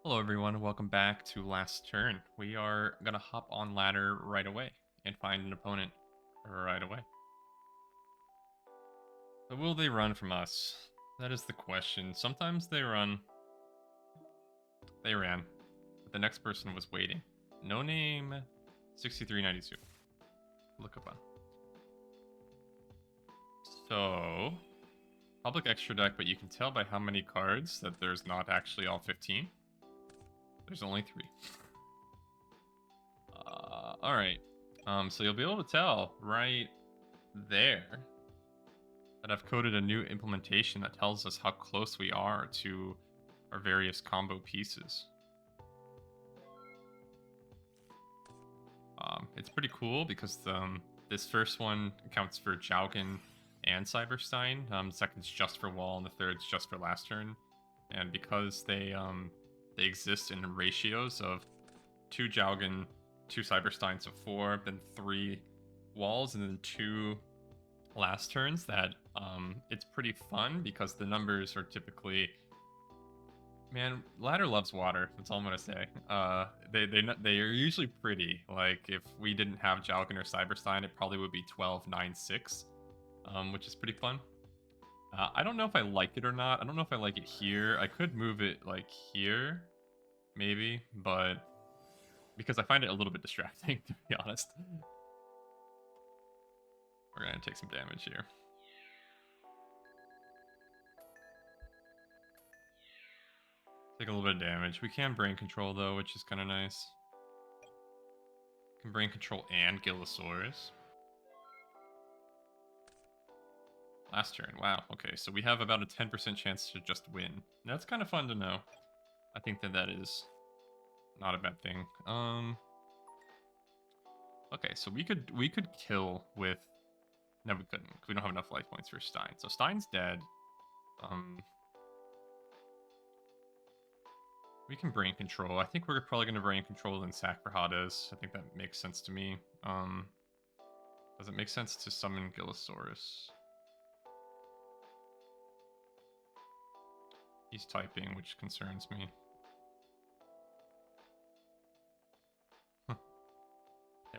Hello everyone, welcome back to Last Turn. We are gonna hop on ladder right away and find an opponent right away. But will they run from us? That is the question. Sometimes they run. They ran. But the next person was waiting. No name 6392. Look up on. So, public extra deck, but you can tell by how many cards that there's not actually all 15. There's only 3. Alright. So you'll be able to tell right there that I've coded a new implementation that tells us how close we are to our various combo pieces. It's pretty cool because this first one accounts for Jaugen and Cyberstein. Second's just for Wall, and the third's just for Last Turn. And because they exist in ratios of 2 Jaugen, 2 Cyberstein, so 4, then 3 Walls, and then 2 Last Turns, that it's pretty fun because the numbers are typically... Man, ladder loves water. That's all I'm gonna say. They are usually pretty. Like if we didn't have Jaugen or Cyberstein, it probably would be 12, 9, 6, which is pretty fun. I don't know if I like it or not. I don't know if I like it here. I could move it like here, maybe, but because I find it a little bit distracting, to be honest. We're gonna take some damage here. Take a little bit of damage. We can brain control though, which is kind of nice. Can brain control and Gillosaurus. Last turn. Wow. Okay, so we have about a 10% chance to just win. That's kind of fun to know. I think that is not a bad thing. Okay, so we could kill with... No, we couldn't. We don't have enough life points for Stein. So Stein's dead. We can brain control. I think we're probably going to brain control and sack for Hades. I think that makes sense to me. Does it make sense to summon Gillosaurus? He's typing, which concerns me. Him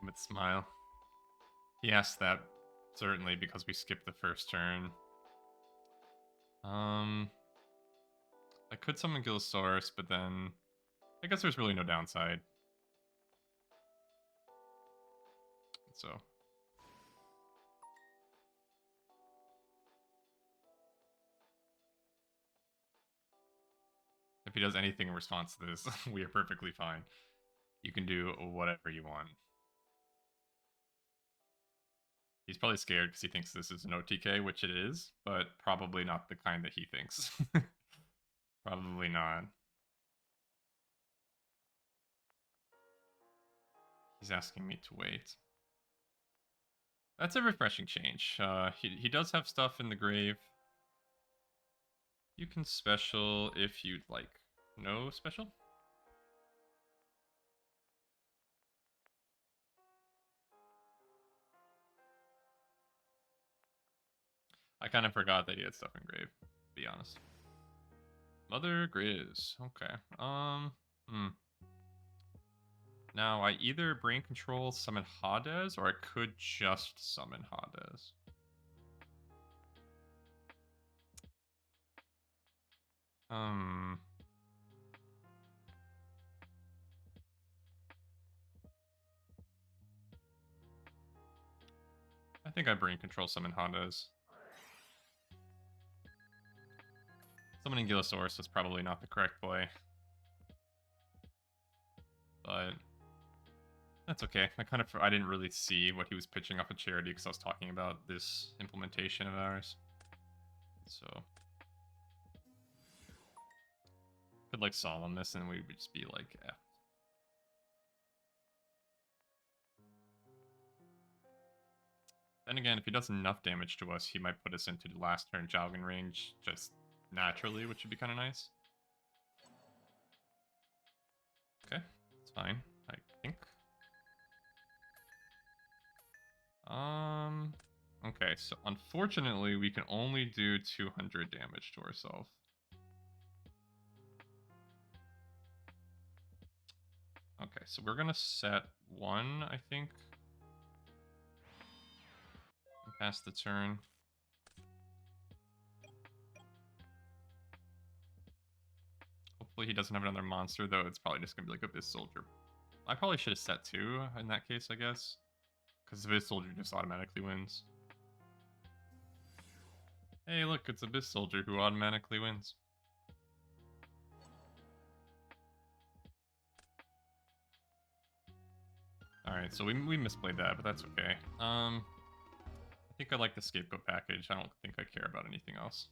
with smile. He asked that, certainly, because we skipped the first turn. I could summon Gillosaurus, but then... I guess there's really no downside. So... if he does anything in response to this, we are perfectly fine. You can do whatever you want. He's probably scared because he thinks this is an OTK, which it is, but probably not the kind that he thinks. Probably not. He's asking me to wait. That's a refreshing change. He does have stuff in the grave. You can special if you'd like. No special? I kind of forgot that he had stuff in grave, to be honest. Mother Grizz. Okay. Now, I either brain control summon Hades, or I could just summon Hades. I think I brain control summon Hades. Summoning Gillosaurus is probably not the correct play. But that's okay. I didn't really see what he was pitching off of Charity because I was talking about this implementation of ours. So could like solemn this and we would just be like F. Then again, if he does enough damage to us, he might put us into the last turn Jaugen range just naturally, which would be kind of nice. Okay, it's fine, I think. Okay, so unfortunately, we can only do 200 damage to ourselves. so we're gonna set 1, I think. Pass the turn. Hopefully he doesn't have another monster, though it's probably just gonna be like Abyss Soldier. I probably should have set 2 in that case, I guess. Because Abyss Soldier just automatically wins. Hey, look, it's Abyss Soldier who automatically wins. Alright, so we misplayed that, but that's okay. I think I like the Scapegoat package. I don't think I care about anything else.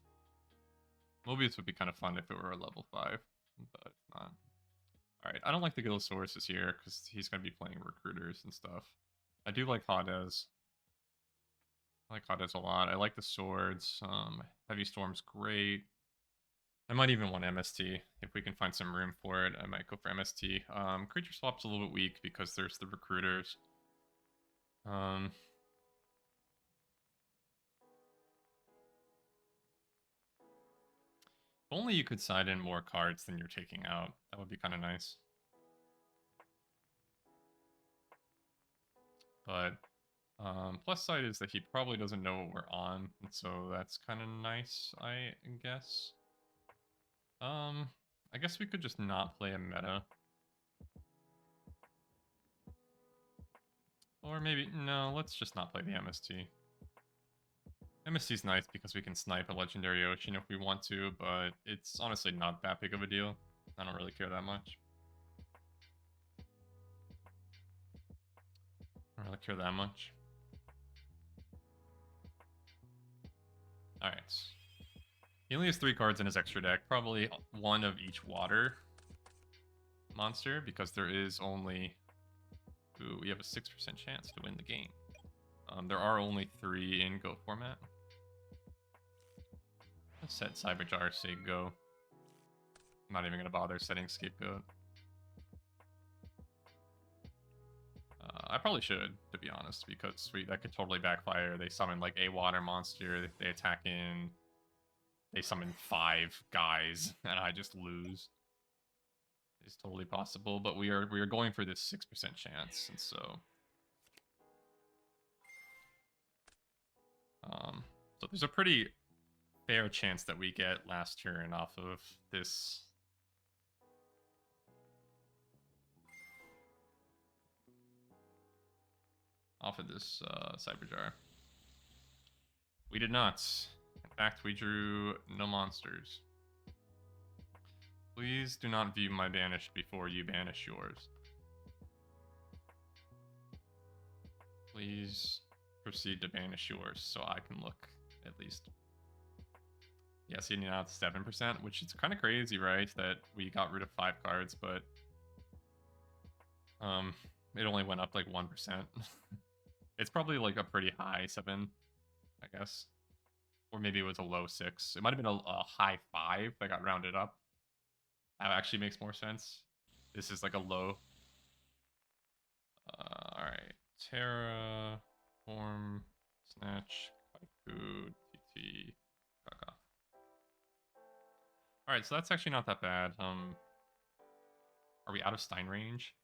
Mobius would be kind of fun if it were a level 5, but it's not. Alright, I don't like the Gillosaurus here, because he's going to be playing recruiters and stuff. I do like Hades. I like Hades a lot. I like the swords. Heavy Storm's great. I might even want MST. If we can find some room for it, I might go for MST. Creature Swap's a little bit weak because there's the recruiters. If only you could side in more cards than you're taking out. That would be kind of nice. But plus side is that he probably doesn't know what we're on, and so that's kind of nice, I guess. I guess we could just not play a meta. Or maybe, no, let's just not play the MST. MST's nice because we can snipe a Legendary Ocean if we want to, but it's honestly not that big of a deal. I don't really care that much. I don't really care that much. Alright. He only has 3 cards in his extra deck, probably 1 of each water monster, because there is only... Ooh, we have a 6% chance to win the game. There are only 3 in Go format. Let's set Cyberjar, say Go. I'm not even going to bother setting Scapegoat. I probably should, to be honest, because that could totally backfire. They summon like a water monster, they attack in, they summon 5 guys, and I just lose. It's totally possible, but we are going for this 6% chance, and so so there's a pretty fair chance that we get last turn off of this. Cyberjar. We did not. In fact, we drew no monsters. Please do not view my banish before you banish yours. Please proceed to banish yours so I can look, at least. Yeah, see, now it's 7%, which is kind of crazy, right? That we got rid of 5 cards, but it only went up like 1%. It's probably like a pretty high 7, I guess. Or maybe it was a low 6. It might have been a high 5 that got rounded up. That actually makes more sense. This is like a low. Alright. Terra, Form, Snatch, Kaiku, TT, Kaka. Alright, so that's actually not that bad. Are we out of Stein range?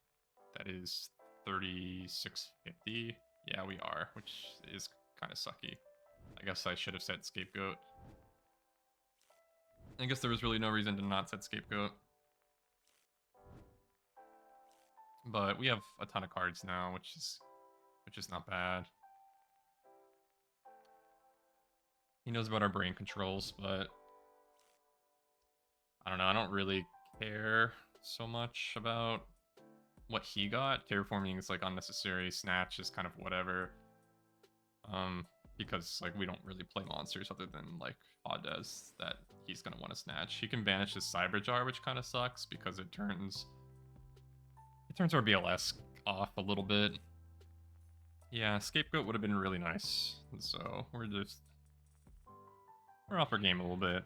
That is 3650. Yeah, we are, which is kind of sucky. I guess I should have set Scapegoat. I guess there was really no reason to not set Scapegoat. But we have a ton of cards now, which is not bad. He knows about our brain controls, but I don't know, I don't really care so much about what he got. Terraforming is like unnecessary, Snatch is kind of whatever. Because like we don't really play monsters other than like Hades that he's gonna want to snatch. He can banish his Cyberjar, which kind of sucks because it turns our BLS off a little bit. Yeah, Scapegoat would have been really nice. And so we're off our game a little bit.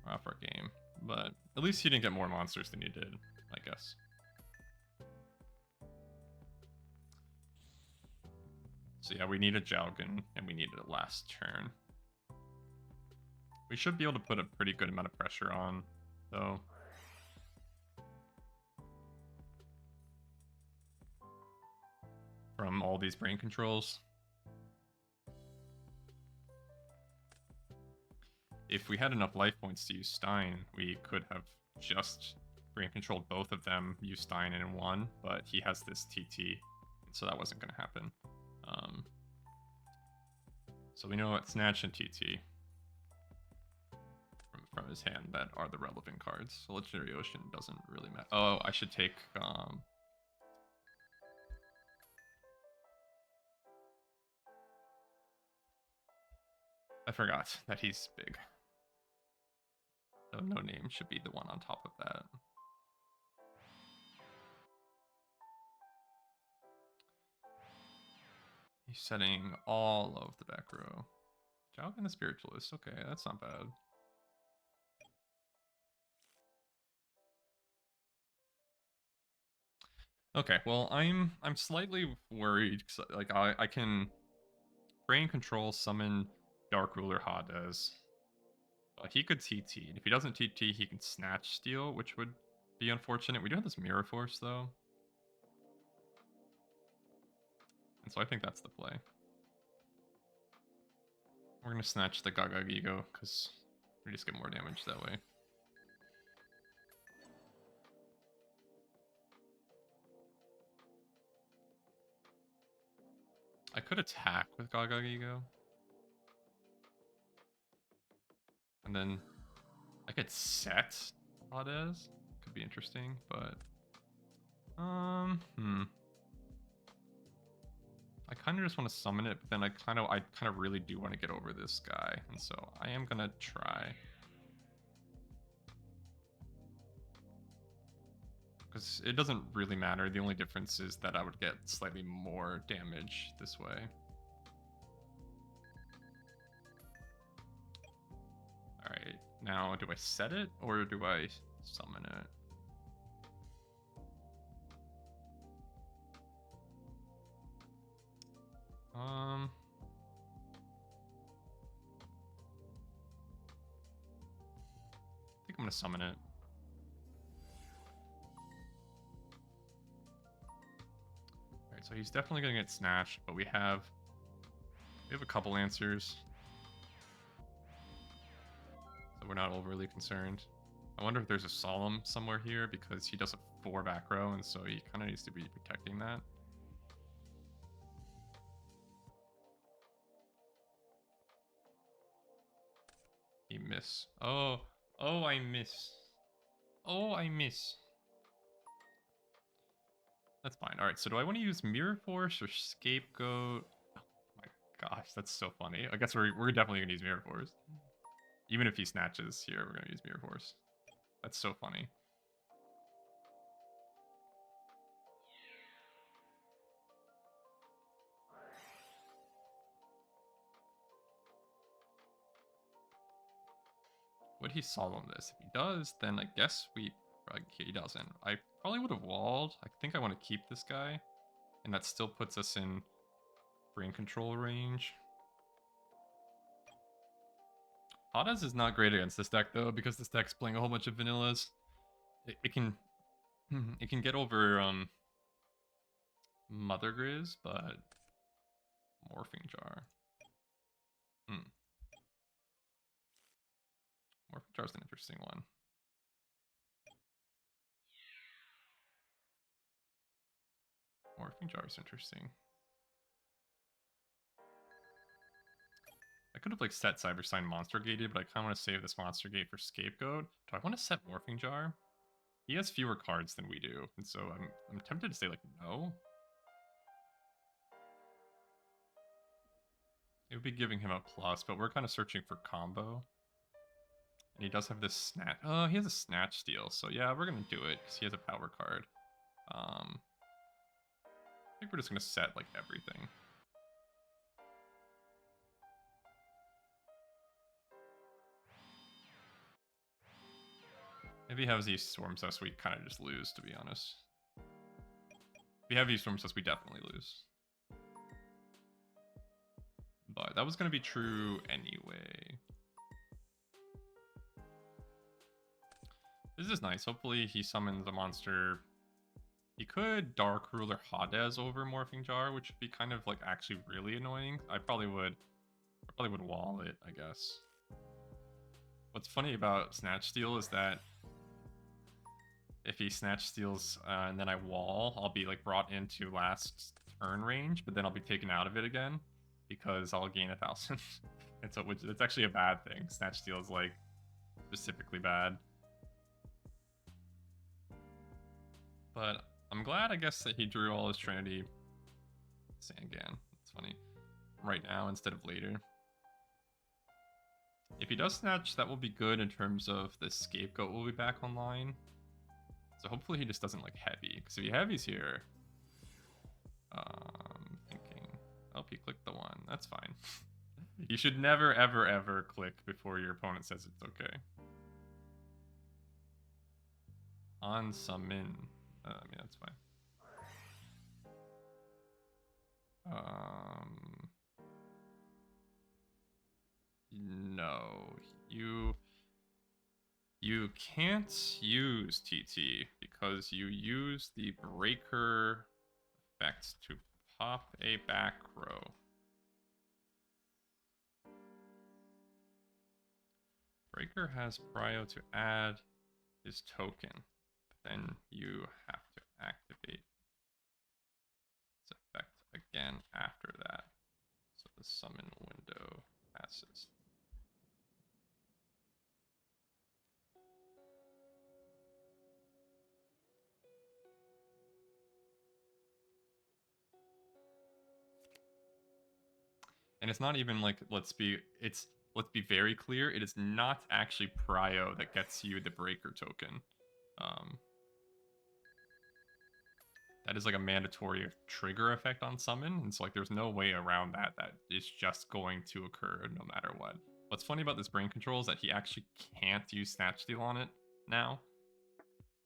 We're off our game, but at least he didn't get more monsters than you did, I guess. So yeah, we need a Jowgen, and we needed a last turn. We should be able to put a pretty good amount of pressure on, though. from all these brain controls. If we had enough life points to use Stein, we could have just brain controlled both of them, use Stein in one, but he has this TT, so that wasn't going to happen. So we know what Snatch and TT from his hand that are the relevant cards. So Legendary Ocean doesn't really matter. Oh, I should take... I forgot that he's big. So no name should be the one on top of that. He's setting all of the back row. Jalk and the Spiritualist. Okay, that's not bad. Okay, well, I'm slightly worried. Like I can brain control summon Dark Ruler Hades. He could TT. And if he doesn't TT, he can Snatch Steal, which would be unfortunate. We do have this Mirror Force though, and so I think that's the play. We're gonna Snatch the Yugioh because we just get more damage that way. I could attack with Yugioh. And then I could set Hades. Could be interesting, but I kind of just want to summon it, but then I kind of really do want to get over this guy, and so I am gonna try. Because it doesn't really matter. The only difference is that I would get slightly more damage this way. Alright, now do I set it or do I summon it? I think I'm gonna summon it. Alright, so he's definitely gonna get snatched, but we have a couple answers. So we're not overly concerned. I wonder if there's a Solemn somewhere here because he does a 4 back row, and so he kind of needs to be protecting that. He miss. Oh, I miss. Oh, I miss. That's fine. All right, so do I want to use Mirror Force or Scapegoat? Oh my gosh, that's so funny. I guess we're definitely gonna use Mirror Force. Even if he snatches here, we're gonna use Mirror Force. That's so funny. Would he Solemn this? If he does, then I guess he doesn't. I probably would have walled. I think I want to keep this guy, and that still puts us in brain control range. Hades is not great against this deck though, because this deck's playing a whole bunch of vanillas. It can get over Mother Grizz, but Morphing Jar. Morphing Jar's an interesting one. Morphing Jar's interesting. I could have like set Cyberstein Monster Gated, but I kind of want to save this Monster Gate for Scapegoat. Do I want to set Morphing Jar? He has fewer cards than we do, and so I'm tempted to say like no. It would be giving him a plus, but we're kind of searching for combo. And he does have this snatch. Oh, he has a snatch steal, so yeah, we're gonna do it because he has a power card. I think we're just gonna set like everything. If he has these Storm Cess, we kind of just lose, to be honest. If we have these Storm Cess, we definitely lose. But that was going to be true anyway. This is nice. Hopefully he summons a monster He could Dark Ruler Hades over Morphing Jar, which would be kind of like actually really annoying. I probably would wall it, I guess. What's funny about Snatch Steal is that if he Snatch Steals and then I wall, I'll be like brought into last turn range, but then I'll be taken out of it again because I'll gain 1,000. And so it's actually a bad thing. Snatch Steal is like specifically bad. But I'm glad, I guess, that he drew all his Trinity Sangan. It's funny. Right now instead of later. If he does Snatch, that will be good in terms of the Scapegoat will be back online. So hopefully he just doesn't like heavy, because if he heavies here, thinking, oh, he clicked the 1. That's fine. You should never, ever, ever click before your opponent says it's okay. On summon, I mean that's fine. No, you can't use TT because you use the breaker effect to pop a back row. Breaker has prio to add his token, but then you have to activate its effect again after that. So the summon window passes. And it's not even like, let's be very clear, it is not actually prio that gets you the breaker token. That is like a mandatory trigger effect on summon, and so like there's no way around that. That is just going to occur no matter what. What's funny about this brain control is that he actually can't use Snatch Steal on it now.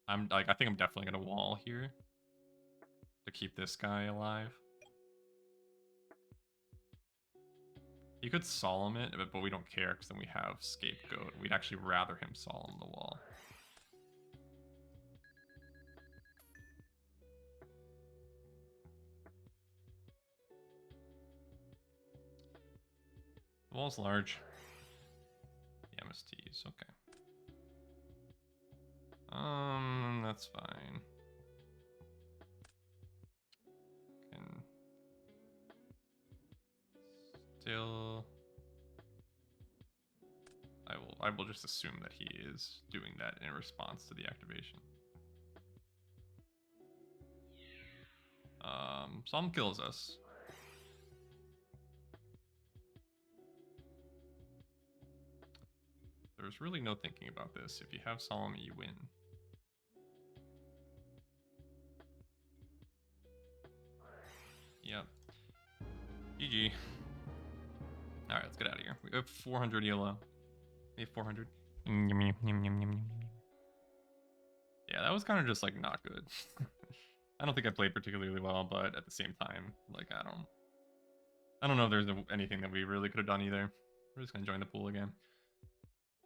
I think I'm definitely gonna wall here to keep this guy alive. You could solemn it, but we don't care because then we have Scapegoat. We'd actually rather him solemn the wall. The wall's large. The MSTs, okay. That's fine. Can still. I will just assume that he is doing that in response to the activation. Some kills us. There's really no thinking about this. If you have Solemn, you win. Yep. GG. Alright, let's get out of here. We have 400 ELO. We have 400. Yeah, that was kind of just like not good. I don't think I played particularly well, but at the same time, like I don't know if there's anything that we really could have done either. We're just gonna join the pool again.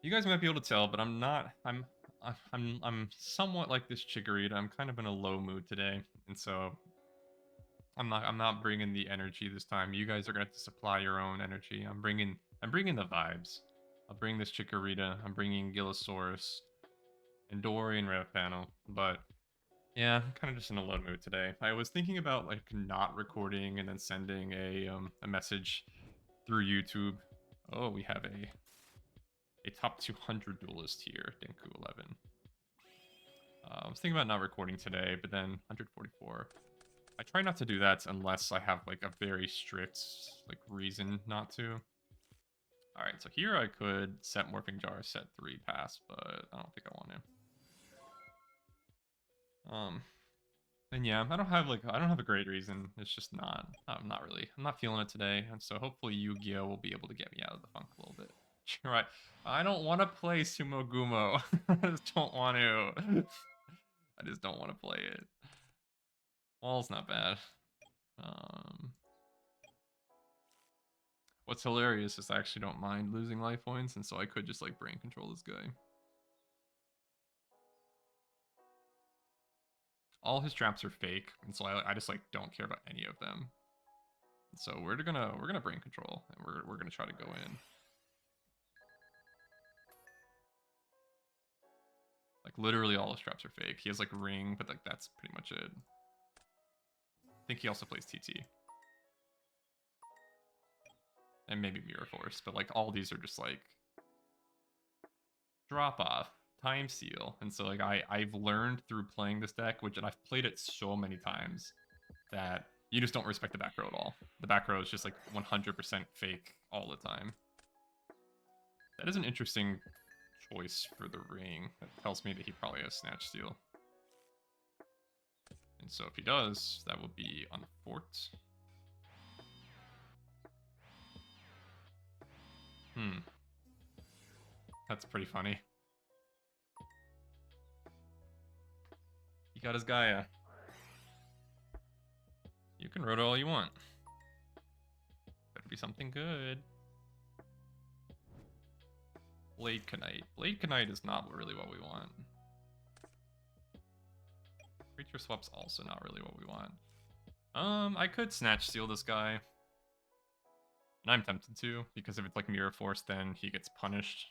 You guys might be able to tell, but I'm not. I'm somewhat like this Chikorita. I'm kind of in a low mood today, and so I'm not bringing the energy this time. You guys are gonna have to supply your own energy. I'm bringing the vibes. I'll bring this Chikorita. I'm bringing Gillosaurus and Dori and refpanel, but yeah, I'm kind of just in a low mood today. I was thinking about like not recording and then sending a message through YouTube. Oh, we have a top 200 duelist here, Dinku 11. I was thinking about not recording today, but then 144. I try not to do that unless I have like a very strict like reason not to. All right, so here I could set Morphing Jar, set 3 pass, but I don't think I want to. And yeah, I don't have a great reason. It's just I'm not feeling it today, and so hopefully Yugioh will be able to get me out of the funk a little bit. Right. I don't want to play Sumo Gumo. I just don't want to. I just don't want to play it. Wall's not bad. What's hilarious is I actually don't mind losing life points, and so I could just like brain control this guy. all his traps are fake, and so I just like don't care about any of them. And so we're gonna brain control, and we're gonna try to go in. Like literally all his traps are fake. He has like ring, but like that's pretty much it. I think he also plays TT. And maybe Mirror Force, but like all these are just like drop off, time seal. And so like I've learned through playing this deck, and I've played it so many times, that you just don't respect the back row at all. The back row is just like 100% fake all the time. That is an interesting choice for the ring. That tells me that he probably has Snatch Steal. And so if he does, that will be on the fort. That's pretty funny. He got his Gaia. You can roto all you want. Better be something good. Blade Knight. Blade Knight is not really what we want. Creature swap's also not really what we want. I could Snatch Steal this guy. And I'm tempted to, because if it's like Mirror Force, then he gets punished.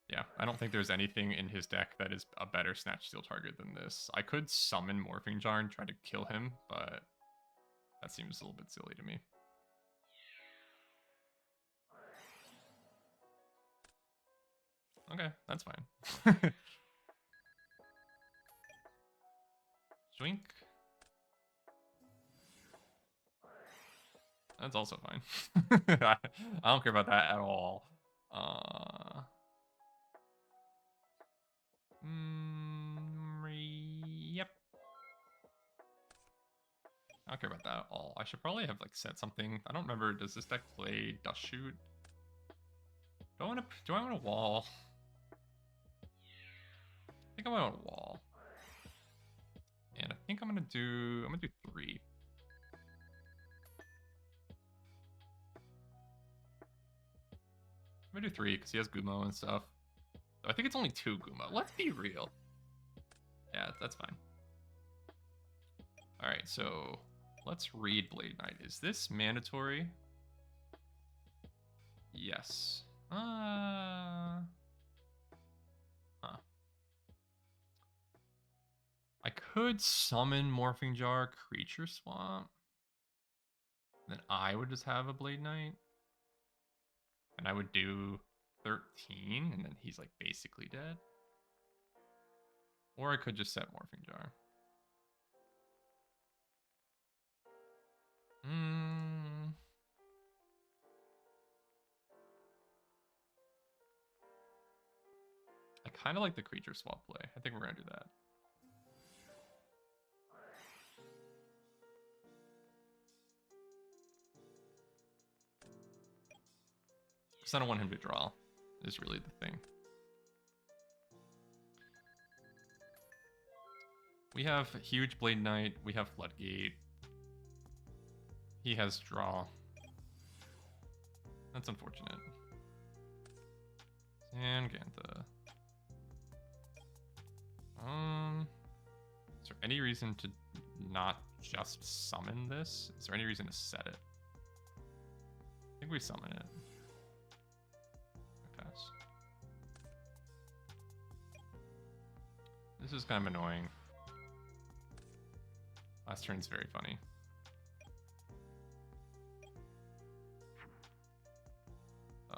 Yeah, I don't think there's anything in his deck that is a better Snatch Steal target than this. I could summon Morphing Jar and try to kill him, but that seems a little bit silly to me. Okay, that's fine. Joink. That's also fine. I don't care about that at all. Yep. I don't care about that at all. I should probably have like set something. I don't remember. Does this deck play Dust Shoot? Do I want a wall? I think I want a wall. And I think I'm gonna do 3. I'm gonna do 3 because he has Kumo and stuff. So I think it's only 2 Kumo. Let's be real. Yeah, that's fine. Alright, so let's read Blade Knight. Is this mandatory? Yes. Huh. I could summon Morphing Jar, Creature Swamp. Then I would just have a Blade Knight. And I would do 13, and then he's like basically dead. Or I could just set Morphing Jar. I kind of like the creature swap play. I think we're going to do that. Because I don't want him to draw, is really the thing. We have huge Blade Knight. We have Floodgate. He has draw. That's unfortunate. Sangantha. Is there any reason to not just summon this? Is there any reason to set it? I think we summon it. I pass. This is kind of annoying. Last turn's very funny. Do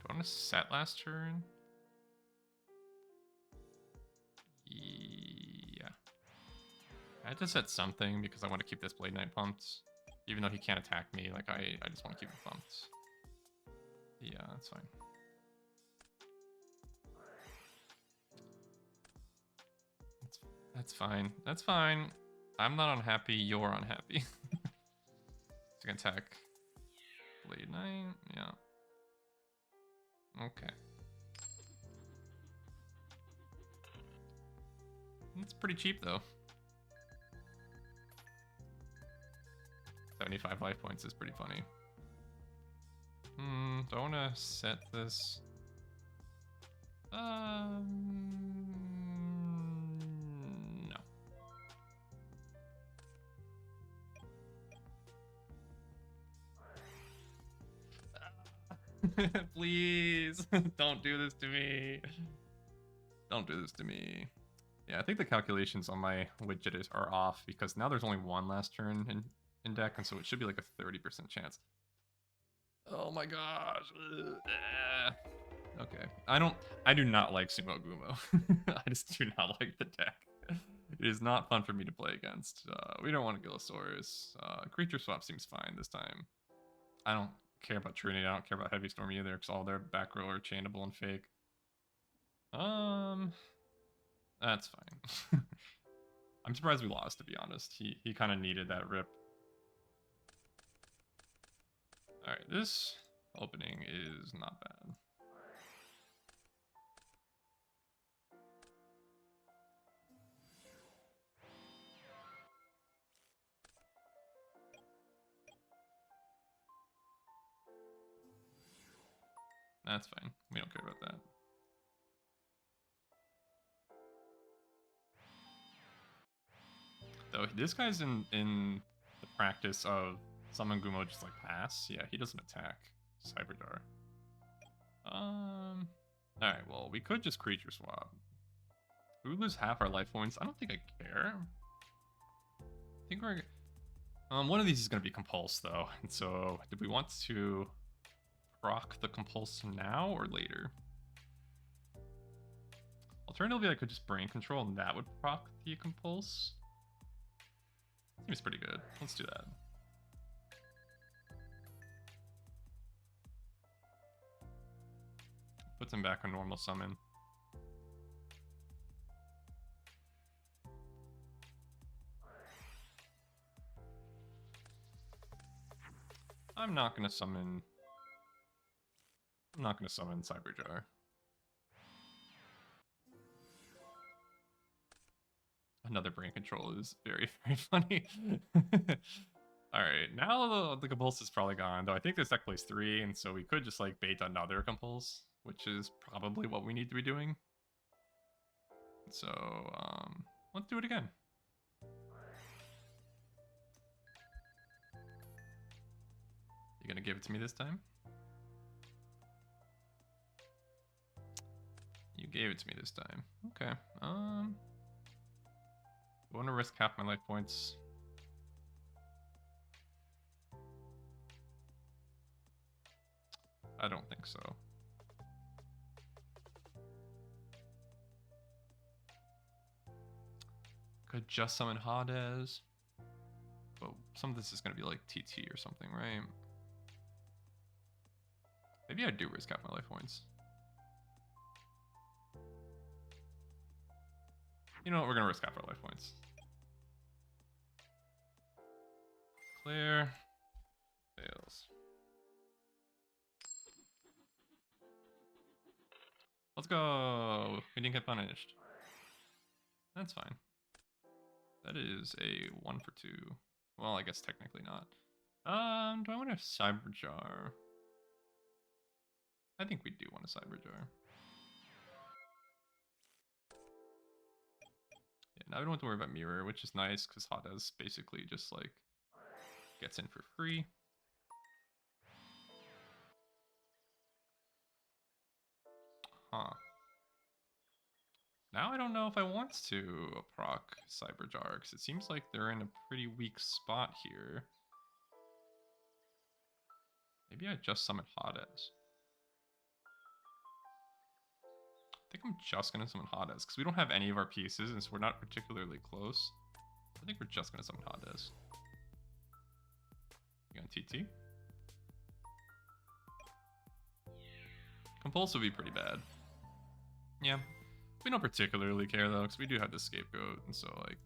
I want to set last turn? Yeah. I had to set something because I want to keep this Blade Knight pumped. Even though he can't attack me, like I just want to keep it pumped. Yeah, that's fine. That's fine. That's fine. I'm not unhappy. You're unhappy. It's gonna attack Blade Knight. Yeah. Okay. It's pretty cheap though. 75 life points is pretty funny. Do I want to set this? No. Please, don't do this to me. Don't do this to me. Yeah, I think the calculations on my widget are off because now there's only one last turn in deck, and so it should be like a 30% chance. Oh my gosh. Okay. I do not like Sumo Gumo. I just do not like the deck. It is not fun for me to play against. We don't want a Gillosaurus. Creature swap seems fine this time. I don't care about Trinity. I don't care about Heavy Storm either, because all their back row are chainable and fake. That's fine. I'm surprised we lost, to be honest. He kind of needed that rip. Alright, this opening is not bad. That's fine. We don't care about that. Though this guy's in the practice of summon Gumo just like pass. Yeah, he doesn't attack Cyberjar. Alright, well, we could just creature swap. We lose half our life points. I don't think I care. I think we're... one of these is going to be Compulse, though. And so, do we want to proc the Compulse now or later? Alternatively, I could just Brain Control, and that would proc the Compulse. Seems pretty good. Let's do that. Puts him back on normal summon. I'm not gonna summon Cyberjar. Another Brain Control is very, very funny. Alright, now the Compulse is probably gone, though I think this deck plays 3, and so we could just like bait another Compulse, which is probably what we need to be doing. So, let's do it again. You gonna give it to me this time? You gave it to me this time. Okay. I want to risk half my life points. I don't think so. Could just summon Hades. But some of this is going to be like TT or something, right? Maybe I do risk half my life points. You know what? We're going to risk half our life points. Clear. Fails. Let's go. We didn't get punished. That's fine. That is a 1 for 2. Well, I guess technically not. Do I want a Cyberjar? I think we do want a Cyberjar. Yeah, now we don't have to worry about Mirror, which is nice because Hades basically just like gets in for free. Huh. Now I don't know if I want to proc Cyberjar, because it seems like they're in a pretty weak spot here. Maybe I just summon Hades. I think I'm just going to summon Hades, because we don't have any of our pieces, and so we're not particularly close. I think we're just going to summon Hades. You got TT? Compulse would be pretty bad. Yeah. We don't particularly care though, because we do have the scapegoat, and so like,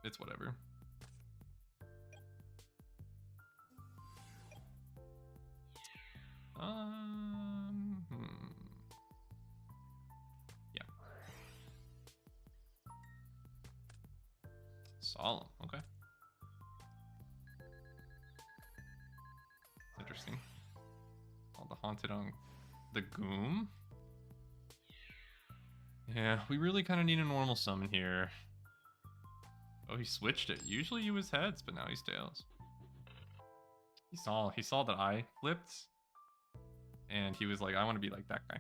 it's whatever. Yeah. Solemn, okay. It's interesting. All the haunted on the Goom. Yeah, we really kind of need a normal summon here. Oh, he switched it. Usually he was heads, but now he's tails. He saw that I flipped, and he was like, I want to be like that guy.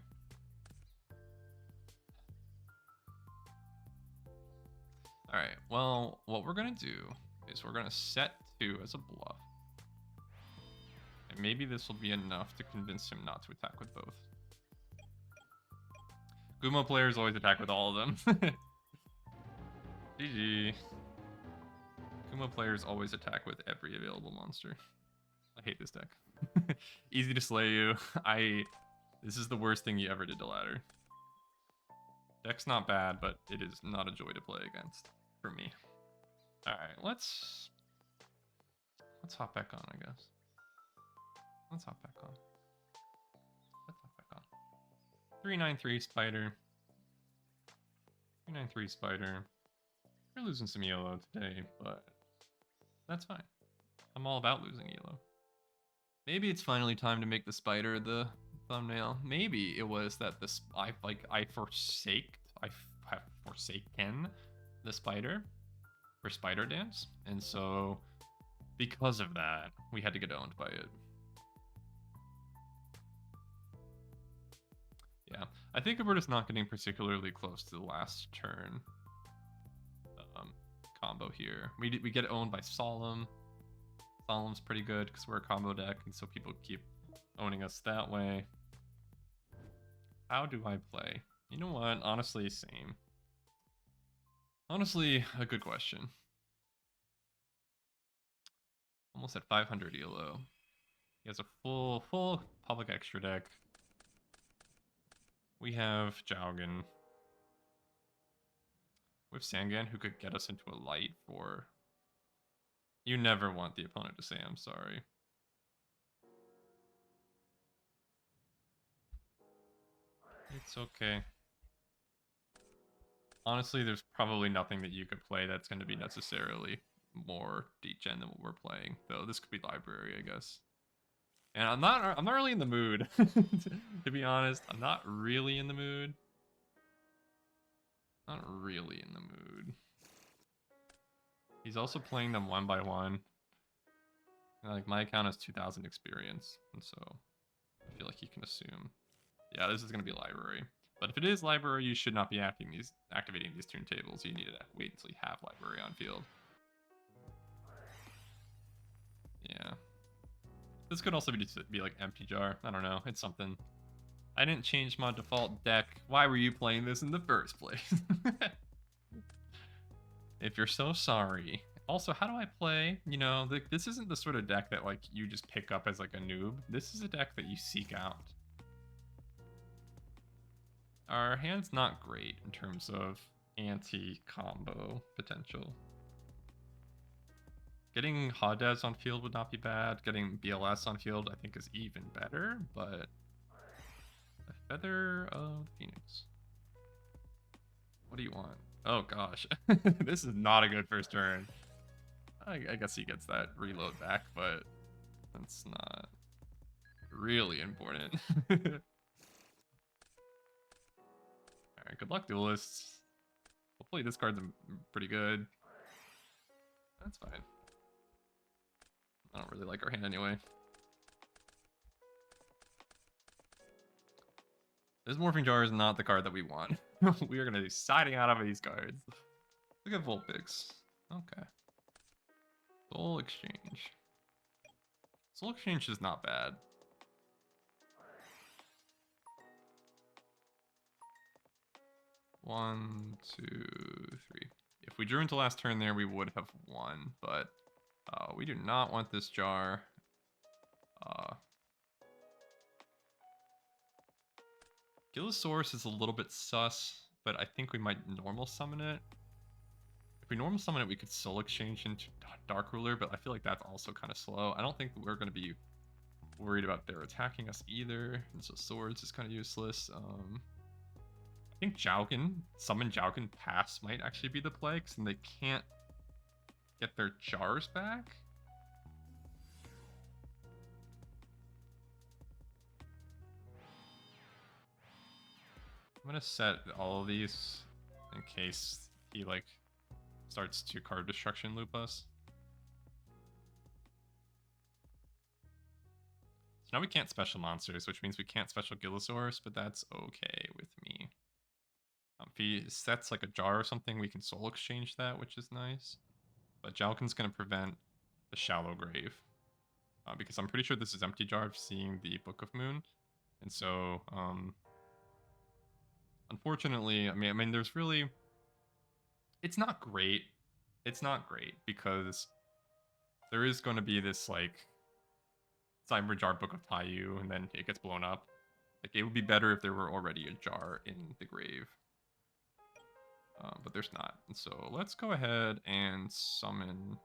Alright, well, what we're gonna do is we're gonna set 2 as a bluff. And maybe this will be enough to convince him not to attack with both. Kumo players always attack with all of them. GG. Kumo players always attack with every available monster. I hate this deck. Easy to slay you. This is the worst thing you ever did to ladder. Deck's not bad, but it is not a joy to play against for me. Alright, let's hop back on, I guess. Let's hop back on. 393 Spider. 393 Spider. We're losing some yellow today, but that's fine. I'm all about losing yellow. Maybe it's finally time to make the spider the thumbnail. Maybe it was that I have forsaken the spider for Spider Dance, and so because of that, we had to get owned by it. Yeah, I think we're just not getting particularly close to the last turn combo here. We get owned by Solemn. Solemn's pretty good because we're a combo deck, and so people keep owning us that way. How do I play? You know what? Honestly, same. Honestly, a good question. Almost at 500 ELO. He has a full public extra deck. We have Jaugen. We have Sangan, who could get us into a light for... You never want the opponent to say, I'm sorry. It's okay. Honestly, there's probably nothing that you could play that's going to be necessarily more degen than what we're playing. Though this could be library, I guess. And I'm not really in the mood. To be honest, I'm not really in the mood. Not really in the mood. He's also playing them one by one. And like my account has 2,000 experience, and so I feel like you can assume. Yeah, this is gonna be library. But if it is library, you should not be activating these turntables. You need to wait until you have library on field. Yeah. This could also be like empty jar. I don't know. It's something. I didn't change my default deck. Why were you playing this in the first place? If you're so sorry. Also, how do I play? You know, this isn't the sort of deck that like you just pick up as like a noob. This is a deck that you seek out. Our hand's not great in terms of anti-combo potential. Getting Hadez on field would not be bad. Getting BLS on field I think is even better, but a Feather of Phoenix. What do you want? Oh gosh, this is not a good first turn. I guess he gets that reload back, but that's not really important. Alright, good luck, duelists. Hopefully this card's pretty good. That's fine. I don't really like our hand anyway. This Morphing Jar is not the card that we want. We are going to be siding out of these cards. Look at Vulpix. Okay. Soul Exchange. Soul Exchange is not bad. One, two, three. If we drew into last turn there, we would have won, but we do not want this jar. Gillosaurus is a little bit sus, but I think we might normal summon it. If we normal summon it, we could Soul Exchange into Dark Ruler, but I feel like that's also kind of slow. I don't think we're going to be worried about their attacking us either, and so Swords is kind of useless. I think Summon Jaugen Pass might actually be the play, because then they can't get their jars back. I'm gonna set all of these in case he like starts to card destruction loop us. So now we can't special monsters, which means we can't special Gillosaurus, but that's okay with me. If he sets like a jar or something, we can soul exchange that, which is nice. But Jalkin's going to prevent the shallow grave. Because I'm pretty sure this is empty jar seeing the Book of Moon. And so, unfortunately, I mean, there's really... It's not great. It's not great because there is going to be this, like, Cyber Jar Book of Taiyu, and then it gets blown up. Like, it would be better if there were already a jar in the grave. But there's not. And so let's go ahead and summon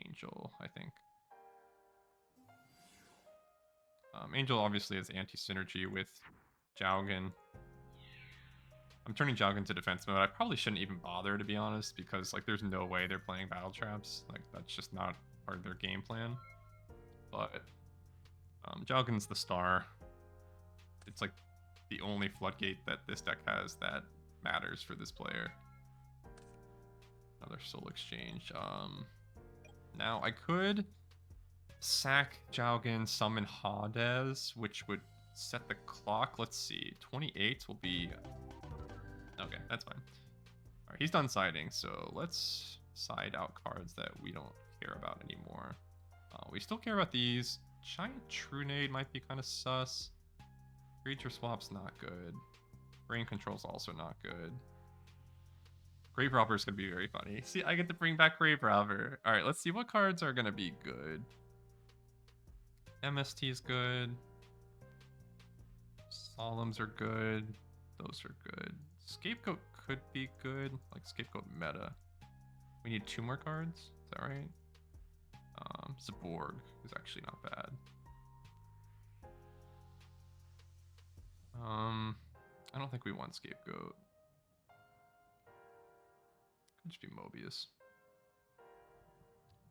Angel, I think. Angel obviously has anti-synergy with Jowgen. I'm turning Jowgen to defense mode. I probably shouldn't even bother, to be honest, because like there's no way they're playing battle traps. Like that's just not part of their game plan. But Jowgen's the star. It's like the only floodgate that this deck has that matters for this player. Another soul exchange. Now I could sack Jowgen, summon Hades, which would set the clock. Let's see, 28 will be... Okay, that's fine. Alright, he's done siding, so let's side out cards that we don't care about anymore. We still care about these. Giant Trunade might be kind of sus. Creature swap's not good. Brain control's also not good. Grave Robber's gonna be very funny. See, I get to bring back Grave Robber. Alright, let's see what cards are gonna be good. MST is good. Solemns are good. Those are good. Scapegoat could be good. Like Scapegoat meta. We need 2 more cards. Is that right? Zaborg is actually not bad. I don't think we want Scapegoat. Could just be Mobius.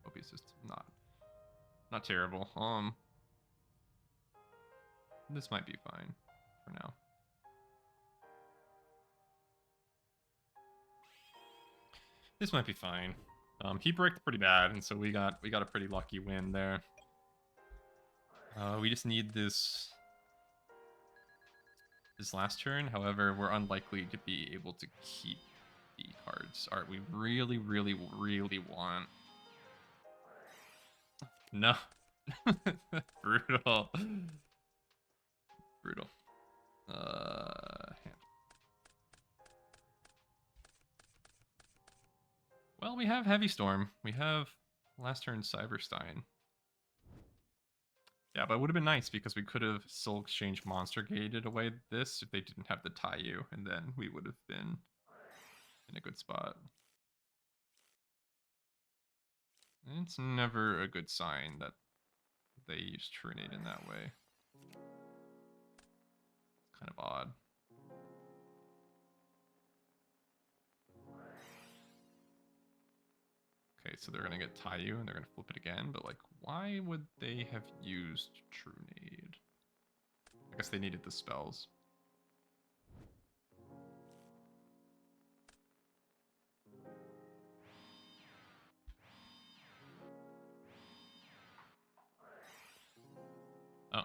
Mobius is not terrible. This might be fine for now. This might be fine. He bricked pretty bad, and so we got a pretty lucky win there. We just need this last turn. However, we're unlikely to be able to keep the cards. Alright, we really, really, really want... No. Brutal. Brutal. Well, we have Heavy Storm. We have last turn Cyberstein. Yeah, but it would have been nice because we could have Soul Exchange Monster Gated away this if they didn't have the Taiyu, and then we would have been in a good spot. And it's never a good sign that they use Trunade in that way. It's kind of odd. Okay, so they're gonna get Taiyu and they're gonna flip it again, but like, why would they have used Trunade? I guess they needed the spells. Oh.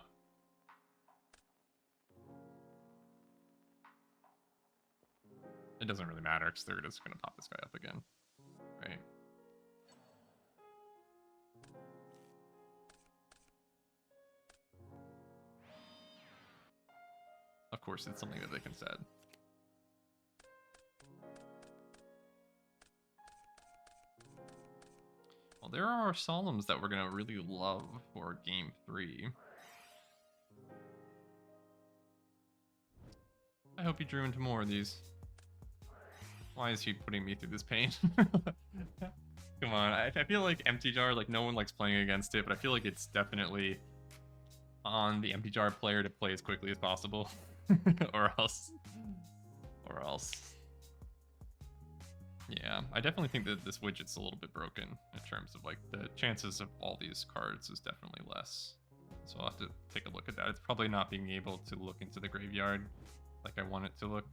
It doesn't really matter because they're just gonna pop this guy up again, right? Of course, it's something that they can set. Well, there are Solemns that we're gonna really love for game 3. I hope you drew into more of these. Why is he putting me through this pain? Come on, I feel like Empty Jar, like no one likes playing against it, but I feel like it's definitely on the Empty Jar player to play as quickly as possible. or else. Yeah, I definitely think that this widget's a little bit broken in terms of like the chances of all these cards is definitely less. So I'll have to take a look at that. It's probably not being able to look into the graveyard like like I want it to look.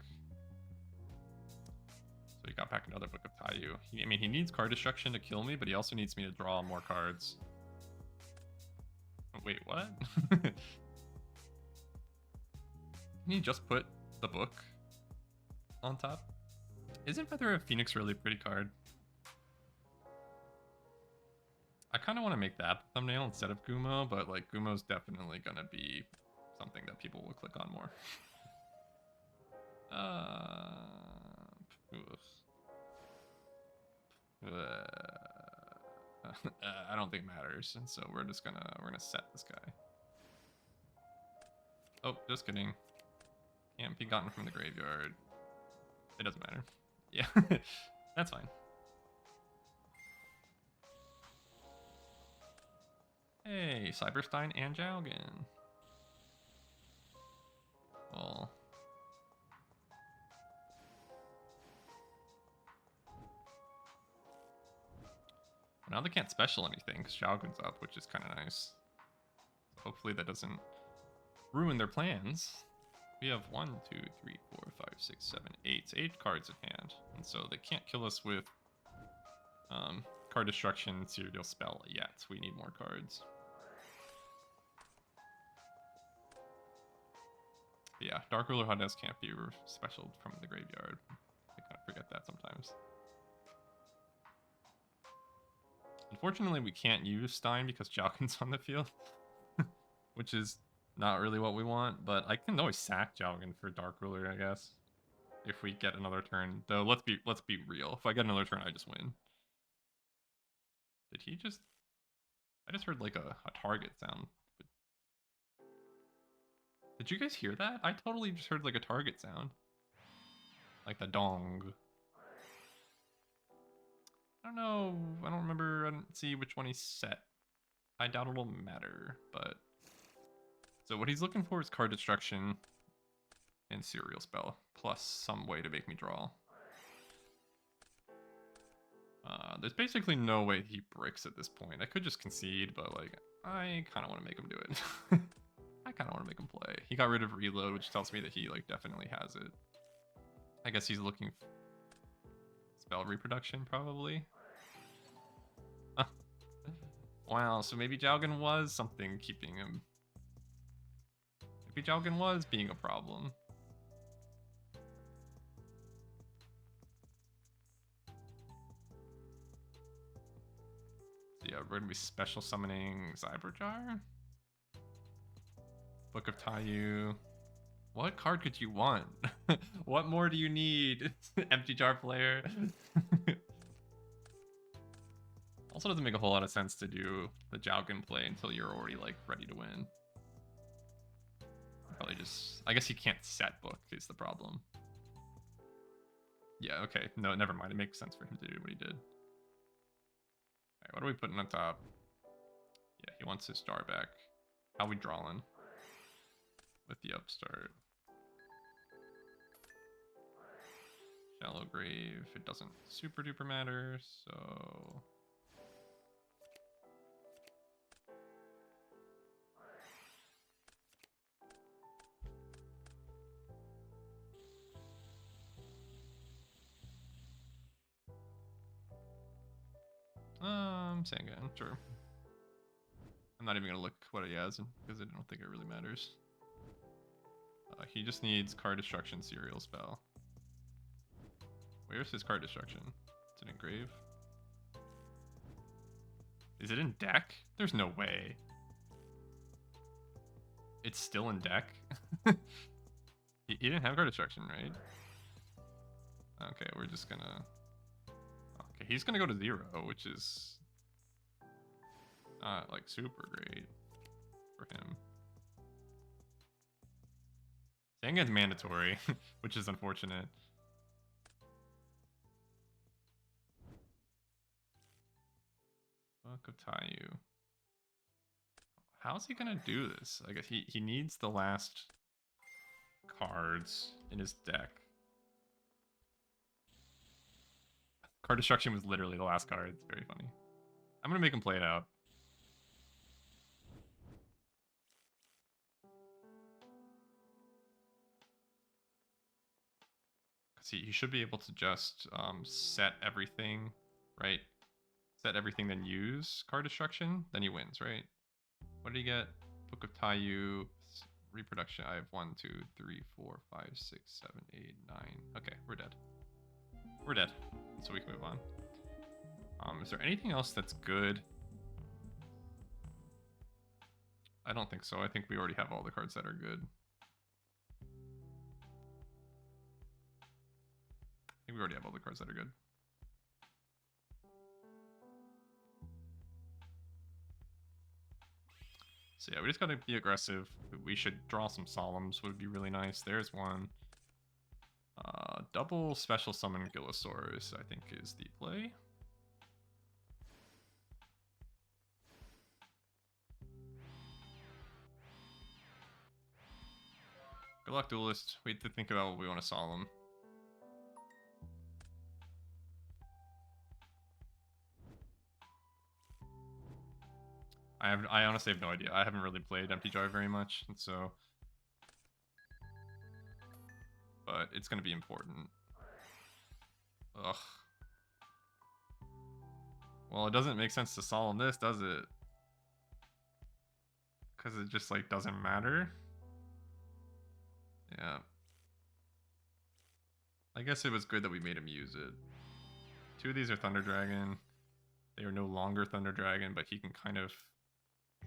So he got back another Book of Taiyu. I mean, he needs card destruction to kill me, but he also needs me to draw more cards. Wait, what? Can he just put the book on top? Isn't Feather of Phoenix really a pretty card? I kind of want to make that the thumbnail instead of Kumo, but like Kumo's definitely gonna be something that people will click on more. I don't think it matters, and so we're gonna set this guy. Oh, just kidding. Can't be gotten from the graveyard. It doesn't matter. Yeah, that's fine. Hey, Cyberstein and Jaugen. Well, now they can't special anything because Jaugen's up, which is kind of nice. So hopefully that doesn't ruin their plans. We have 1, 2, 3, 4, 5, 6, 7, 8. 8 cards in hand. And so they can't kill us with card destruction serial spell yet. We need more cards. But yeah, Dark Ruler Hades can't be specialed from the graveyard. I kind of forget that sometimes. Unfortunately, we can't use Stein because Jaugen's on the field, which is not really what we want, but I can always sack Jaugen for Dark Ruler, I guess. If we get another turn. Though let's be real. If I get another turn, I just win. Did he just I just heard like a target sound. Did you guys hear that? I totally just heard like a target sound. Like the dong. I don't know. I don't remember. I didn't see which one he set. I doubt it'll matter, but so what he's looking for is card destruction and serial spell, plus some way to make me draw. There's basically no way he bricks at this point. I could just concede, but like, I kind of want to make him do it. I kind of want to make him play. He got rid of reload, which tells me that he like definitely has it. I guess he's looking for spell reproduction, probably. Wow, so maybe Jaugen was something keeping him. Maybe Jaugen was being a problem. So yeah, we're gonna be special summoning Cyberjar. Book of Taiyu. What card could you want? What more do you need? Empty jar player. Also doesn't make a whole lot of sense to do the Jaugen play until you're already like ready to win. Probably just, I guess he can't set book is the problem. Yeah, okay. No, never mind. It makes sense for him to do what he did. Alright, what are we putting on top? Yeah, he wants his star back. How we drawing? With the upstart. Shallow grave. It doesn't super duper matter, so... Sangan, sure. I'm not even gonna look what he has because I don't think it really matters. He just needs card destruction serial spell. Where's his card destruction? Is it in grave? Is it in deck? There's no way. It's still in deck? He didn't have card destruction, right? Okay, we're just gonna... Okay, he's gonna go to 0, which is... not, like, super great for him. Sangan's mandatory, which is unfortunate. Book of Taiyu. How's he gonna do this? I guess he needs the last cards in his deck. Card destruction was literally the last card. It's very funny. I'm gonna make him play it out. Because he should be able to just set everything, right? Set everything, then use card destruction, then he wins, right? What did he get? Book of Taiyu, reproduction. I have 1, 2, 3, 4, 5, 6, 7, 8, 9. Okay, we're dead. We're dead. So we can move on. Is there anything else that's good? I don't think so. I think we already have all the cards that are good. I think we already have all the cards that are good. So yeah, we just gotta be aggressive. We should draw some Solemns, would be really nice. There's one. Double special summon Gillosaurus, I think, is the play. Good luck, Duelist. We have to think about what we want to Solemn. I honestly have no idea. I haven't really played Empty Jar very much, and so... But it's gonna be important. Ugh. Well, it doesn't make sense to Solemn this, does it? Because it just, like, doesn't matter? Yeah. I guess it was good that we made him use it. 2 of these are Thunder Dragon. They are no longer Thunder Dragon, but he can kind of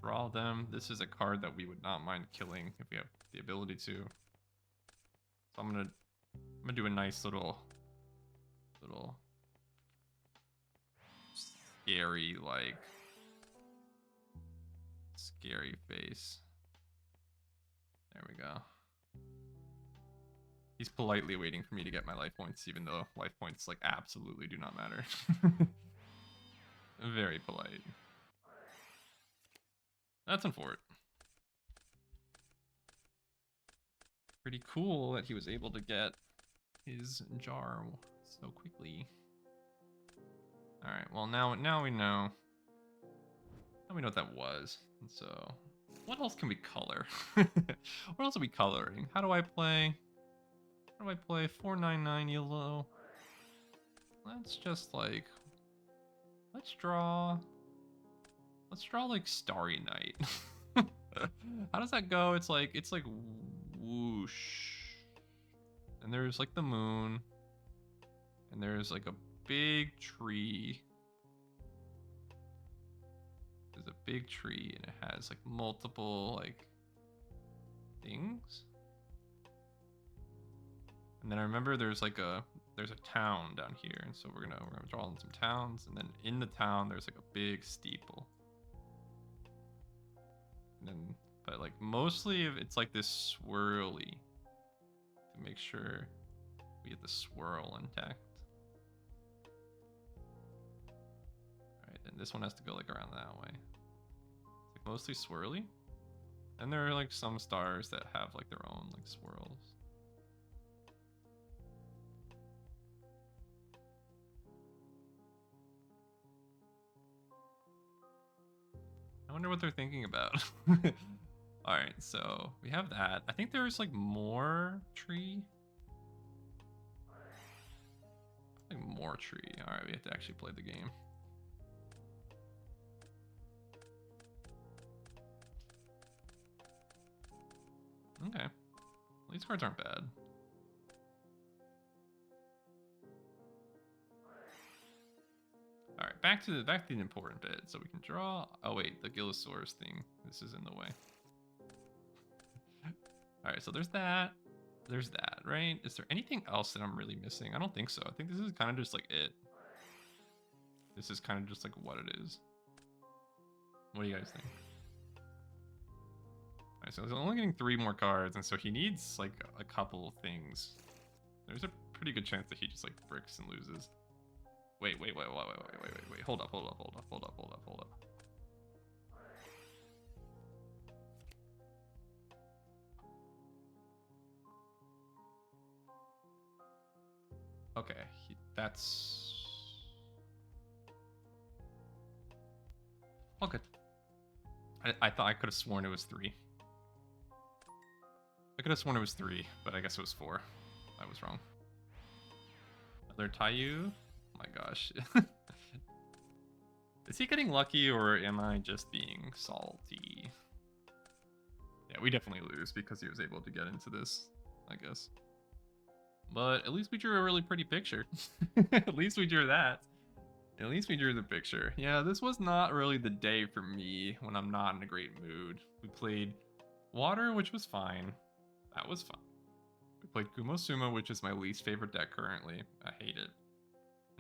draw them. This is a card that we would not mind killing if we have the ability to. So I'm gonna do a nice little scary, like, scary face. There we go. He's politely waiting for me to get my life points, even though life points, like, absolutely do not matter. Very polite. That's unfortunate. Pretty cool that he was able to get his jar so quickly. Alright, well now we know. Now we know what that was. And so, what else can we color? What else are we coloring? How do I play? 499 yellow. Let's just, like, let's draw like Starry Night. How does that go? It's like whoosh. And there's like the moon. And there's like a big tree. There's a big tree and it has like multiple like things. And then I remember there's a town down here, and so we're gonna draw in some towns, and then in the town there's like a big steeple. And then, but like mostly it's like this swirly to make sure we get the swirl intact. Alright, and this one has to go like around that way. It's like mostly swirly. And there are like some stars that have like their own like swirls. I wonder what they're thinking about. Alright, so we have that. I think there's like more tree. Like more tree. Alright, we have to actually play the game. Okay. These cards aren't bad. Alright, back to the important bit. So we can draw. Oh wait, the Gillosaurus thing. This is in the way. Alright, so there's that. There's that, right? Is there anything else that I'm really missing? I don't think so. I think this is kind of just like it. This is kind of just like what it is. What do you guys think? Alright, so he's only getting 3 more cards, and so he needs like a couple things. There's a pretty good chance that he just like bricks and loses. Wait. Hold up. Okay, that's... all good. I thought I could have sworn it was 3. I could have sworn it was 3, but I guess it was 4. I was wrong. Another Taiyu? Oh my gosh. Is he getting lucky or am I just being salty? Yeah, we definitely lose because he was able to get into this, I guess. But at least we drew a really pretty picture. At least we drew that. At least we drew the picture. Yeah, this was not really the day for me when I'm not in a great mood. We played Water, which was fine. That was fun. We played Kumo Sumo, which is my least favorite deck currently. I hate it.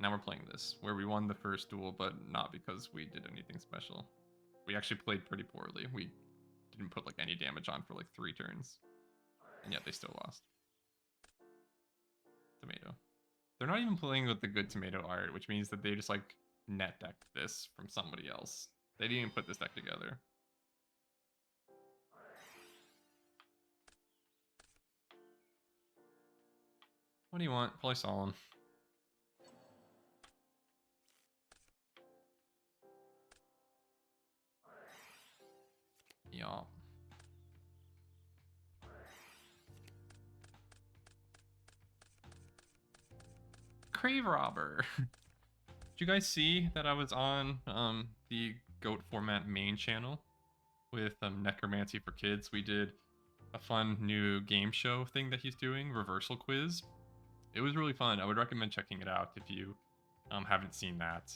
Now we're playing this, where we won the first duel, but not because we did anything special. We actually played pretty poorly. We didn't put like any damage on for like 3 turns. And yet they still lost. Tomato. They're not even playing with the good tomato art, which means that they just like net decked this from somebody else. They didn't even put this deck together. What do you want? Probably Solemn. Yeah. Crave Robber. Did you guys see that I was on the Goat Format main channel with Necromancy for Kids? We did a fun new game show thing that he's doing, Reversal Quiz. It was really fun. I would recommend checking it out if you haven't seen that.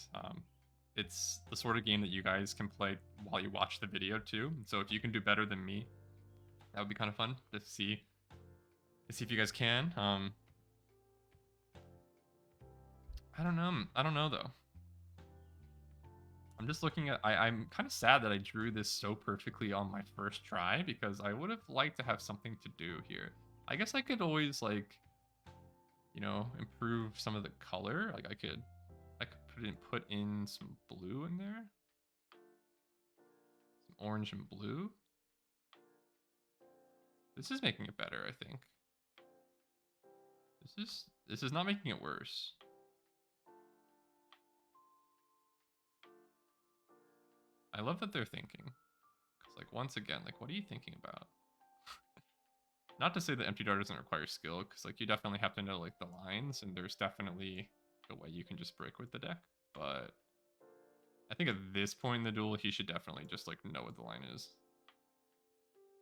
It's the sort of game that you guys can play while you watch the video too. So if you can do better than me, that would be kind of fun to see if you guys can. I don't know. I don't know though. I'm just looking at. I'm kind of sad that I drew this so perfectly on my first try because I would have liked to have something to do here. I guess I could always like, you know, improve some of the color. Like I could put in some blue in there, some orange and blue. This is making it better, I think. This is not making it worse. I love that they're thinking. Because, like, once again, like, what are you thinking about? Not to say that Empty Dart doesn't require skill, because, like, you definitely have to know, like, the lines, and there's definitely a way you can just break with the deck. But I think at this point in the duel, he should definitely just, like, know what the line is.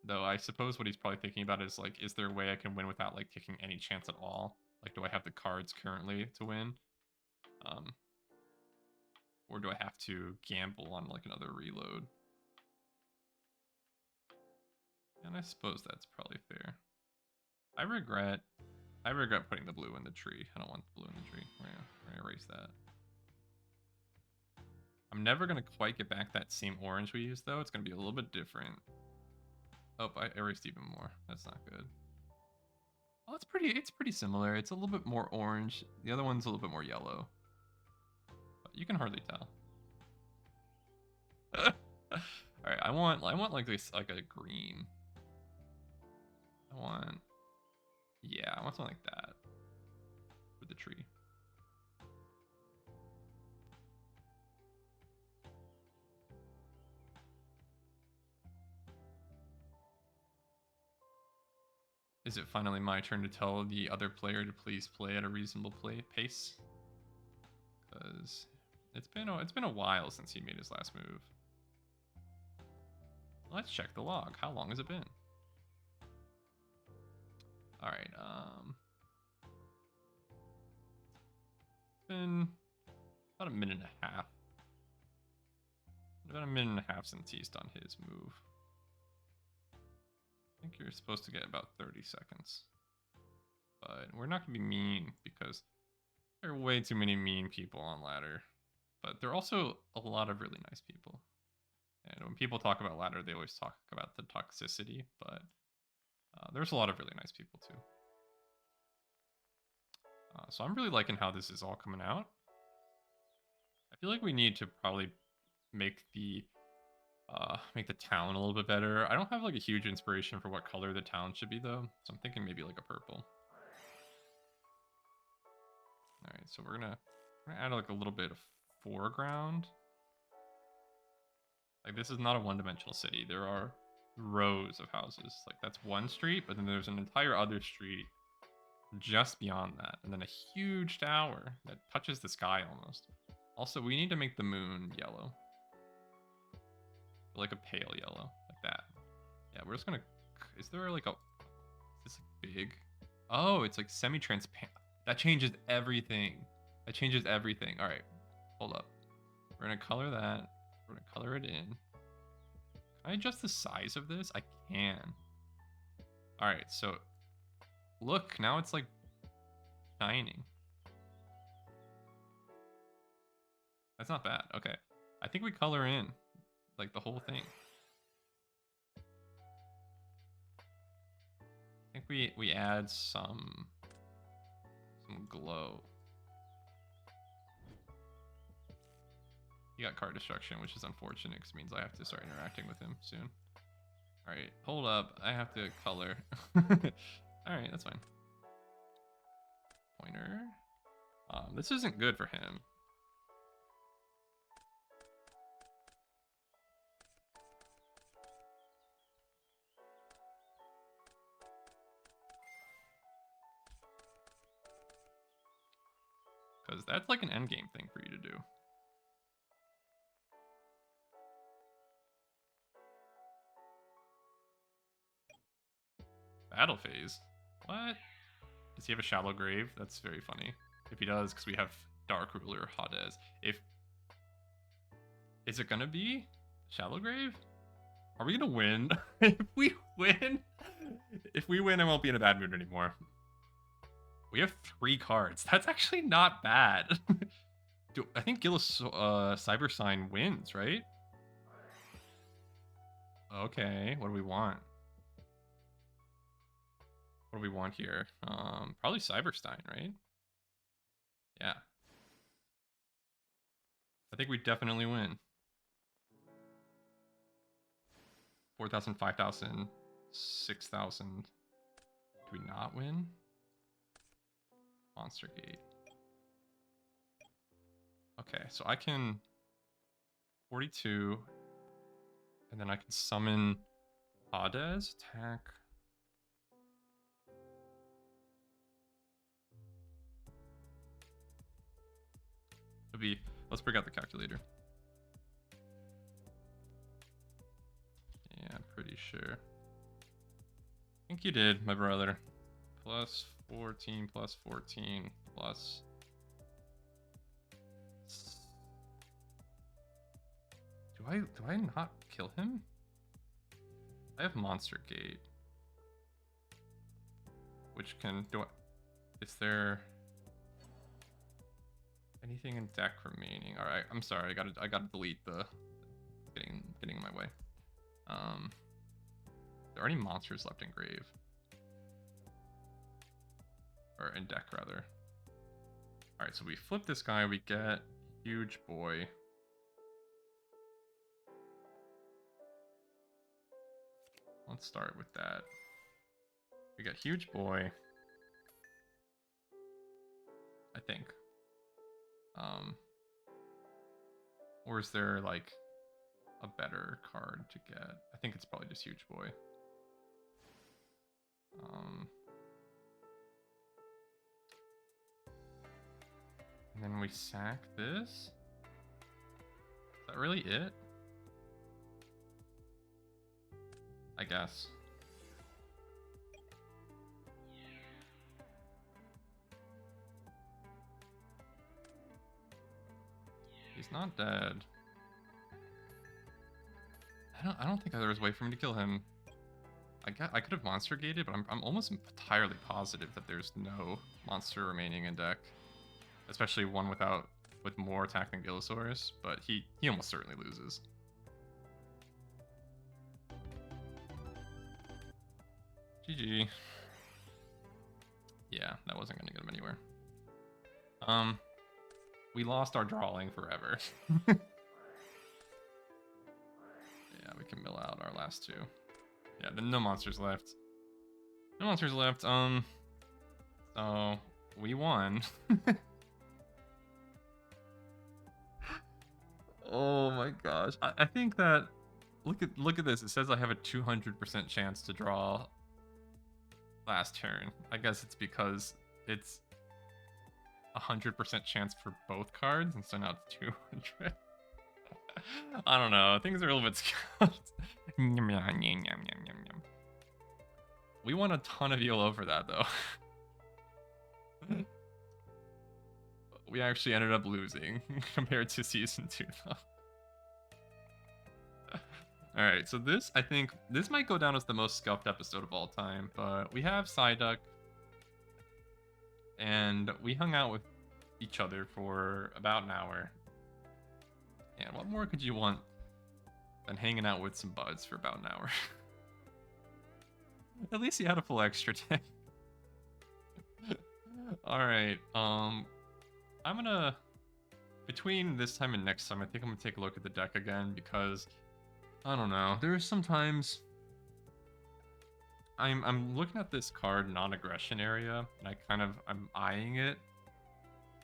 Though I suppose what he's probably thinking about is, like, is there a way I can win without, like, taking any chance at all? Like, do I have the cards currently to win? Or do I have to gamble on, like, another reload? And I suppose that's probably fair. I regret putting the blue in the tree. I don't want the blue in the tree. We're gonna erase that. I'm never gonna quite get back that same orange we used though. It's gonna be a little bit different. Oh, I erased even more. That's not good. Oh, it's pretty similar. It's a little bit more orange. The other one's a little bit more yellow. But you can hardly tell. Alright, I want like this, like a green. I want something like that with the tree. Is it finally my turn to tell the other player to please play at a reasonable pace? Because it's been a while since he made his last move. Let's check the log. How long has it been? All right. Been about a minute and a half. About a minute and a half since he's done his move. I think you're supposed to get about 30 seconds. But we're not going to be mean because there are way too many mean people on ladder. But there are also a lot of really nice people. And when people talk about ladder, they always talk about the toxicity, but there's a lot of really nice people too. So I'm really liking how this is all coming out. I feel like we need to probably make the town a little bit better. I don't have like a huge inspiration for what color the town should be though, so I'm thinking maybe like a purple. All right, so we're gonna add like a little bit of foreground. Like this is not a one-dimensional city. There are rows of houses. Like that's one street, but then there's an entire other street just beyond that, and then a huge tower that touches the sky almost. Also, we need to make the moon yellow. Like a pale yellow, like that. Yeah, we're just gonna... Is there like a... Is this like big? Oh, it's like semi-transparent. That changes everything. That changes everything. All right, hold up. We're gonna color that. We're gonna color it in. Can I adjust the size of this? I can. All right, so look, now it's like shining. That's not bad. Okay, I think we color in like the whole thing. I think we add some glow. He got card destruction, which is unfortunate because it means I have to start interacting with him soon. All right, hold up. I have to color. All right, that's fine. Pointer. This isn't good for him. Because that's like an endgame thing for you to do. Battle phase? What? Does he have a shallow grave? That's very funny. If he does, because we have Dark Ruler Hades. Is it gonna be shallow grave? Are we gonna win? If we win, I won't be in a bad mood anymore. We have 3 cards. That's actually not bad. I think Gillis Cyber Sign wins, right? Okay, what do we want? What do we want here? Probably Cyberstein, right? Yeah. I think we definitely win. 4,000, 5,000, 6,000. Do we not win? Monster Gate. Okay, so I can 42, and then I can summon Hades, attack. It'll be, let's break out the calculator. Yeah, I'm pretty sure. I think you did, my brother. Plus 14, plus 14, plus... Do I not kill him? I have Monster Gate. Which can... Is there... anything in deck remaining? Alright, I'm sorry, I gotta delete the... Getting in my way. There are any monsters left in grave? Or in deck, rather. Alright, so we flip this guy, we get Huge Boy. Let's start with that. We got Huge Boy. I think. Or is there, like, a better card to get? I think it's probably just Huge Boy. And then we sack this? Is that really it? I guess. He's not dead. I don't think there was a way for me to kill him. I could have monster gated, but I'm almost entirely positive that there's no monster remaining in deck. Especially one with more attack than Gillosaurus, but he almost certainly loses. GG. Yeah, that wasn't gonna get him anywhere. We lost our drawing forever. Yeah, we can mill out our last 2. Yeah, then no monsters left. No monsters left. So we won. Oh my gosh. I think that look at this. It says I have a 200% chance to draw last turn. I guess it's because it's 100% chance for both cards, and so now it's 200. I don't know. Things are a little bit scuffed. We won a ton of elo for that, though. We actually ended up losing compared to season 2, though. Alright, so this, I think, this might go down as the most scuffed episode of all time, but we have Psyduck, and we hung out with each other for about an hour. And what more could you want than hanging out with some buds for about an hour? At least you had a full extra day. Alright, I'm gonna... Between this time and next time, I think I'm gonna take a look at the deck again, because... I don't know, there's sometimes... I'm looking at this card, non-aggression area, and I'm eyeing it.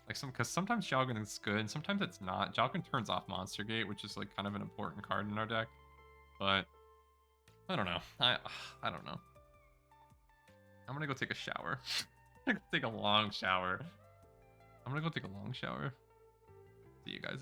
Like because sometimes Xiaogan is good, and sometimes it's not. Xiaogan turns off Monster Gate, which is like kind of an important card in our deck. But I don't know. I don't know. I'm gonna go take a shower. I'm gonna go take a long shower. See you guys.